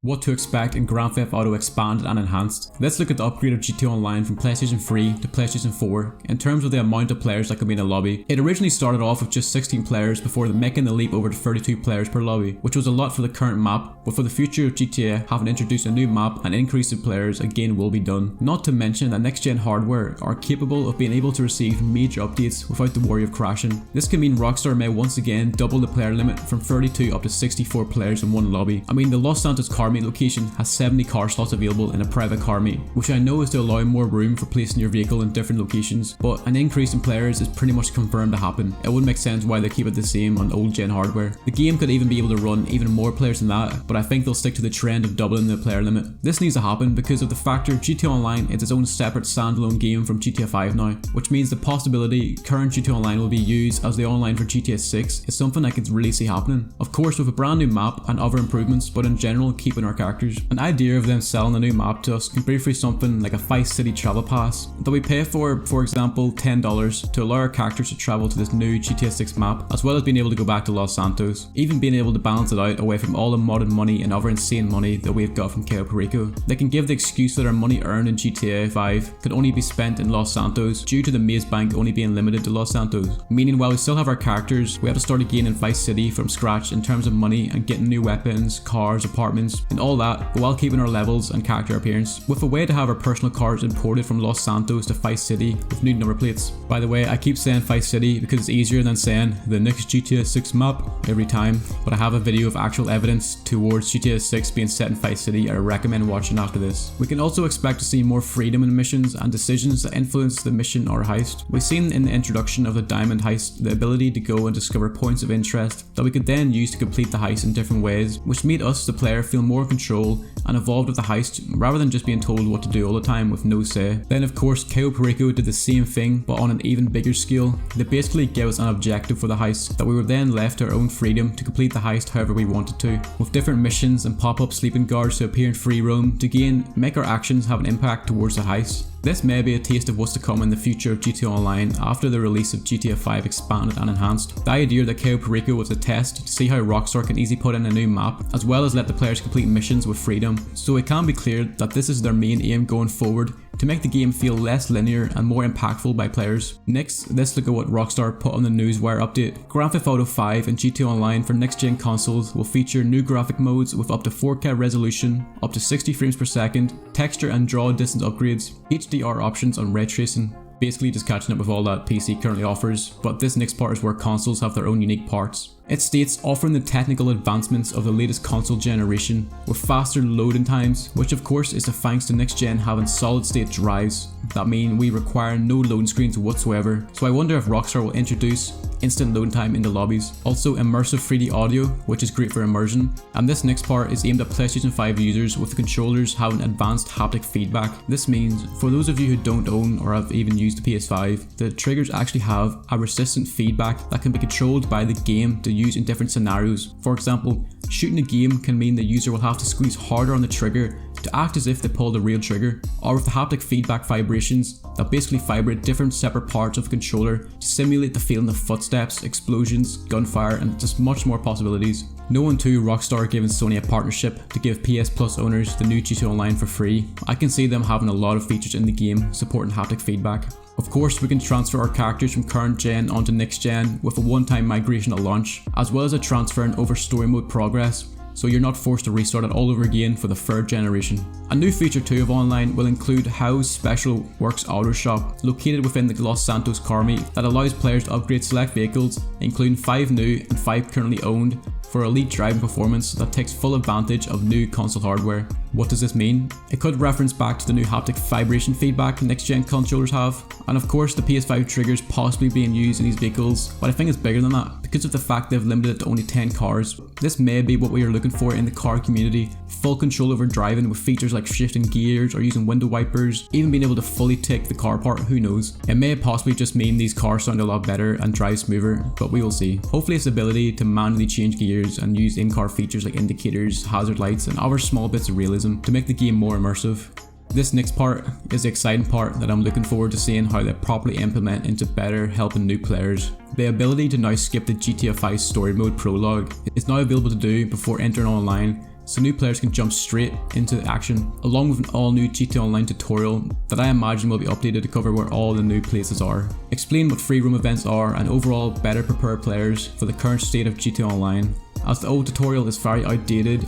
What to expect in Grand Theft Auto Expanded and Enhanced. Let's look at the upgrade of GTA Online from PlayStation 3 to PlayStation 4 in terms of the amount of players that could be in a lobby. It originally started off with just 16 players before making the leap over to 32 players per lobby, which was a lot for the current map, but for the future of GTA, having introduced a new map and increase in players again will be done. Not to mention that next gen hardware are capable of being able to receive major updates without the worry of crashing. This can mean Rockstar may once again double the player limit from 32 up to 64 players in one lobby. I mean, the Los Santos car meet location has 70 car slots available in a private car meet, which I know is to allow more room for placing your vehicle in different locations, but an increase in players is pretty much confirmed to happen. It wouldn't make sense why they keep it the same on old gen hardware. The game could even be able to run even more players than that, but I think they'll stick to the trend of doubling the player limit. This needs to happen because of the factor GTA Online is its own separate standalone game from GTA 5 now, which means the possibility current GTA Online will be used as the online for GTA 6 is something I could really see happening. Of course with a brand new map and other improvements, but in general keeping our characters. An idea of them selling a new map to us can be for something like a Vice City travel pass that we pay for example $10 to allow our characters to travel to this new GTA 6 map, as well as being able to go back to Los Santos, even being able to balance it out away from all the modded money and other insane money that we've got from Cayo Perico. They can give the excuse that our money earned in GTA 5 could only be spent in Los Santos due to the maze bank only being limited to Los Santos, meaning while we still have our characters, we have to start again in Vice City from scratch in terms of money and getting new weapons, cars, apartments and all that, but while keeping our levels and character appearance, with a way to have our personal cars imported from Los Santos to Vice City with new number plates. By the way, I keep saying Vice City because it's easier than saying the next GTA 6 map every time, but I have a video of actual evidence towards GTA 6 being set in Vice City I recommend watching after this. We can also expect to see more freedom in missions and decisions that influence the mission or heist. We've seen in the introduction of the Diamond Heist the ability to go and discover points of interest that we could then use to complete the heist in different ways, which made us, the player, feel more in control and involved with the heist rather than just being told what to do all the time with no say. Then of course Cayo Perico did the same thing but on an even bigger scale. They basically gave us an objective for the heist that we were then left to our own freedom to complete the heist however we wanted to, with different missions and pop-up sleeping guards to appear in free roam to again make our actions have an impact towards the heist. This may be a taste of what's to come in the future of GTA Online after the release of GTA 5 Expanded and Enhanced. The idea that Cayo Perico was a test to see how Rockstar can easily put in a new map, as well as let the players complete missions with freedom, so it can be clear that this is their main aim going forward, to make the game feel less linear and more impactful by players. Next, let's look at what Rockstar put on the Newswire update. Grand Theft Auto 5 and GTA Online for next gen consoles will feature new graphic modes with up to 4K resolution, up to 60 frames per second, texture and draw distance upgrades, HDR options on ray tracing. Basically just catching up with all that PC currently offers, but this next part is where consoles have their own unique parts. It states offering the technical advancements of the latest console generation with faster loading times, which of course is thanks to next gen having solid state drives that mean we require no loading screens whatsoever. So I wonder if Rockstar will introduce instant load time in the lobbies. Also immersive 3D audio, which is great for immersion. And this next part is aimed at PlayStation 5 users with the controllers having advanced haptic feedback. This means for those of you who don't own or have even used the PS5, the triggers actually have a resistant feedback that can be controlled by the game to use in different scenarios. For example, shooting a game can mean the user will have to squeeze harder on the trigger to act as if they pulled a real trigger, or with the haptic feedback vibrations that basically vibrate different separate parts of the controller to simulate the feeling of footsteps, explosions, gunfire and just much more possibilities. Knowing too Rockstar giving Sony a partnership to give PS Plus owners the new GTA Online for free, I can see them having a lot of features in the game supporting haptic feedback. Of course, we can transfer our characters from current gen onto next gen with a one-time migration at launch, as well as a transferring over story mode progress, so you're not forced to restart it all over again for the third generation. A new feature too of Online will include How's Special Works Auto Shop, located within the Los Santos car meet, that allows players to upgrade select vehicles, including 5 new and 5 currently owned, for elite driving performance that takes full advantage of new console hardware. What does this mean? It could reference back to the new haptic vibration feedback next gen controllers have, and of course the PS5 triggers possibly being used in these vehicles, but I think it's bigger than that because of the fact they've limited it to only 10 cars. This may be what we are looking for in the car community, full control over driving with features like shifting gears or using window wipers, even being able to fully take the car apart, who knows. It may possibly just mean these cars sound a lot better and drive smoother, but we will see. Hopefully its ability to manually change gears and use in-car features like indicators, hazard lights and other small bits of realism to make the game more immersive. This next part is the exciting part that I'm looking forward to seeing how they properly implement into better helping new players. The ability to now skip the GTA 5 story mode prologue is now available to do before entering online, so new players can jump straight into action, along with an all new GTA Online tutorial that I imagine will be updated to cover where all the new places are, explain what free roam events are, and overall better prepare players for the current state of GTA Online, as the old tutorial is very outdated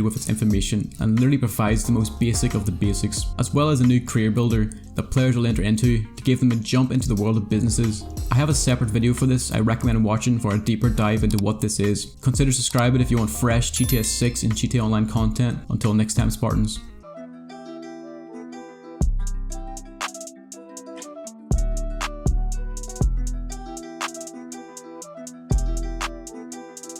with its information and literally provides the most basic of the basics, as well as a new career builder that players will enter into to give them a jump into the world of businesses. I have a separate video for this I recommend watching for a deeper dive into what this is. Consider subscribing if you want fresh GTA 6 and GTA Online content. Until next time, Spartans.